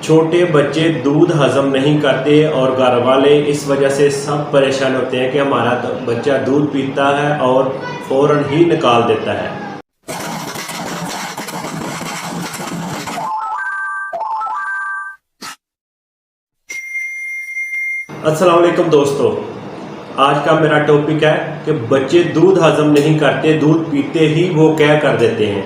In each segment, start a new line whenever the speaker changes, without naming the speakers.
چھوٹے بچے دودھ ہضم نہیں کرتے اور گھر والے اس وجہ سے سب پریشان ہوتے ہیں کہ ہمارا بچہ دودھ پیتا ہے اور فوراً ہی نکال دیتا ہے۔ السلام علیکم دوستو، آج کا میرا ٹاپک ہے کہ بچے دودھ ہضم نہیں کرتے، دودھ پیتے ہی وہ کیا کر دیتے ہیں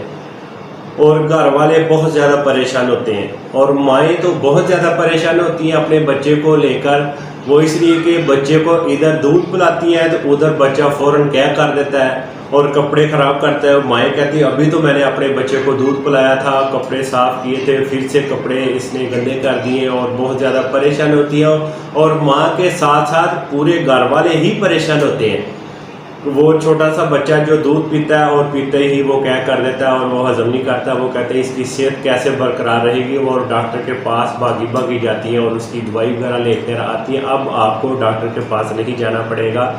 اور گھر والے بہت زیادہ پریشان ہوتے ہیں، اور مائیں تو بہت زیادہ پریشان ہوتی ہیں اپنے بچے کو لے کر۔ وہ اس لیے کہ بچے کو ادھر دودھ پلاتی ہیں تو ادھر بچہ فوراً کیا کر دیتا ہے اور کپڑے خراب کرتا ہے۔ مائیں کہتی ہیں ابھی تو میں نے اپنے بچے کو دودھ پلایا تھا، کپڑے صاف کیے تھے، پھر سے کپڑے اس نے گندے کر دیے، اور بہت زیادہ پریشان ہوتی ہیں، اور ماں کے ساتھ ساتھ پورے گھر والے ہی پریشان ہوتے ہیں۔ وہ چھوٹا سا بچہ جو دودھ پیتا ہے اور پیتے ہی وہ کیا کر دیتا ہے اور وہ ہضم نہیں کرتا، وہ کہتے ہیں اس کی صحت کیسے برقرار رہے گی، اور ڈاکٹر کے پاس بھاگی جاتی ہیں اور اس کی دوائی وغیرہ لے کر آتی ہیں۔ اب آپ کو ڈاکٹر کے پاس نہیں جانا پڑے گا،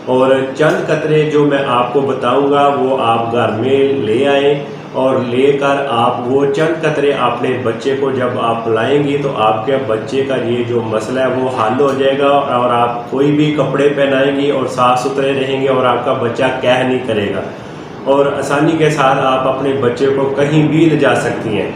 اور چند قطرے جو میں آپ کو بتاؤں گا وہ آپ گھر میں لے آئیں، اور لے کر آپ وہ چند قطرے اپنے بچے کو جب آپ پلائیں گی تو آپ کے بچے کا یہ جو مسئلہ ہے وہ حل ہو جائے گا، اور آپ کوئی بھی کپڑے پہنائیں گی اور صاف ستھرے رہیں گے اور آپ کا بچہ کہہ نہیں کرے گا، اور آسانی کے ساتھ آپ اپنے بچے کو کہیں بھی لے جا سکتی ہیں،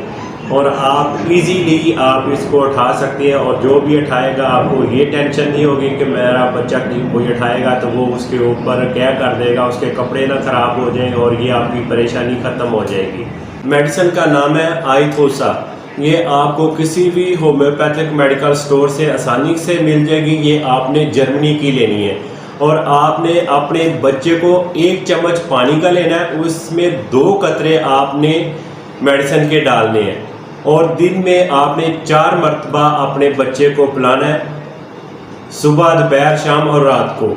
اور آپ ایزیلی آپ اس کو اٹھا سکتے ہیں، اور جو بھی اٹھائے گا آپ کو یہ ٹینشن نہیں ہوگی کہ میرا بچہ کوئی اٹھائے گا تو وہ اس کے اوپر کیا کر دے گا، اس کے کپڑے نہ خراب ہو جائیں، اور یہ آپ کی پریشانی ختم ہو جائے گی۔ میڈیسن کا نام ہے آئیتھوسا۔ یہ آپ کو کسی بھی ہومیوپیتھک میڈیکل سٹور سے آسانی سے مل جائے گی۔ یہ آپ نے جرمنی کی لینی ہے، اور آپ نے اپنے بچے کو 1 چمچ پانی کا لینا ہے، اس میں 2 قطرے آپ نے میڈیسن کے ڈالنے ہیں، اور دن میں آپ نے 4 مرتبہ اپنے بچے کو پلانا ہے، صبح، دوپہر، شام اور رات کو۔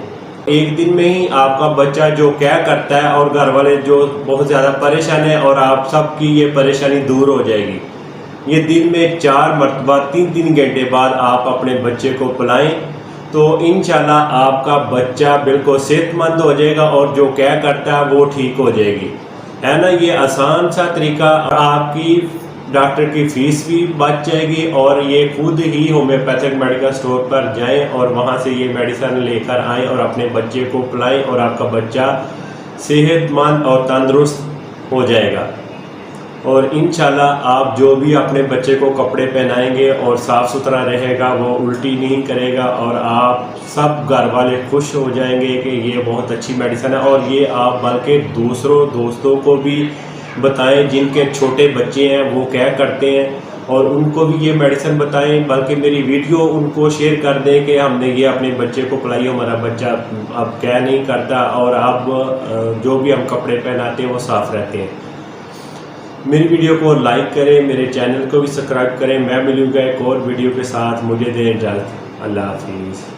ایک دن میں ہی آپ کا بچہ جو کیا کرتا ہے اور گھر والے جو بہت زیادہ پریشان ہیں، اور آپ سب کی یہ پریشانی دور ہو جائے گی۔ یہ دن میں 4 مرتبہ 3 گھنٹے بعد آپ اپنے بچے کو پلائیں تو انشاءاللہ آپ کا بچہ بالکل صحت مند ہو جائے گا، اور جو کیا کرتا ہے وہ ٹھیک ہو جائے گی، ہے نا۔ یہ آسان سا طریقہ، آپ کی ڈاکٹر کی فیس بھی بچ جائے گی، اور یہ خود ہی ہومیوپیتھک میڈیکل سٹور پر جائیں اور وہاں سے یہ میڈیسن لے کر آئیں اور اپنے بچے کو پلائیں، اور آپ کا بچہ صحت مند اور تندرست ہو جائے گا۔ اور انشاءاللہ آپ جو بھی اپنے بچے کو کپڑے پہنائیں گے اور صاف ستھرا رہے گا، وہ الٹی نہیں کرے گا، اور آپ سب گھر والے خوش ہو جائیں گے کہ یہ بہت اچھی میڈیسن ہے۔ اور یہ آپ بلکہ دوستوں کو بھی بتائیں جن کے چھوٹے بچے ہیں، وہ کیا کرتے ہیں، اور ان کو بھی یہ میڈیسن بتائیں، بلکہ میری ویڈیو ان کو شیئر کر دیں کہ ہم نے یہ اپنے بچے کو پلائی، ہمارا بچہ اب کیا نہیں کرتا، اور اب جو بھی ہم کپڑے پہناتے ہیں وہ صاف رہتے ہیں۔ میری ویڈیو کو لائک کریں، میرے چینل کو بھی سبسکرائب کریں۔ میں ملوں گا ایک اور ویڈیو کے ساتھ، مجھے دیں اجازت۔ اللہ حافظ۔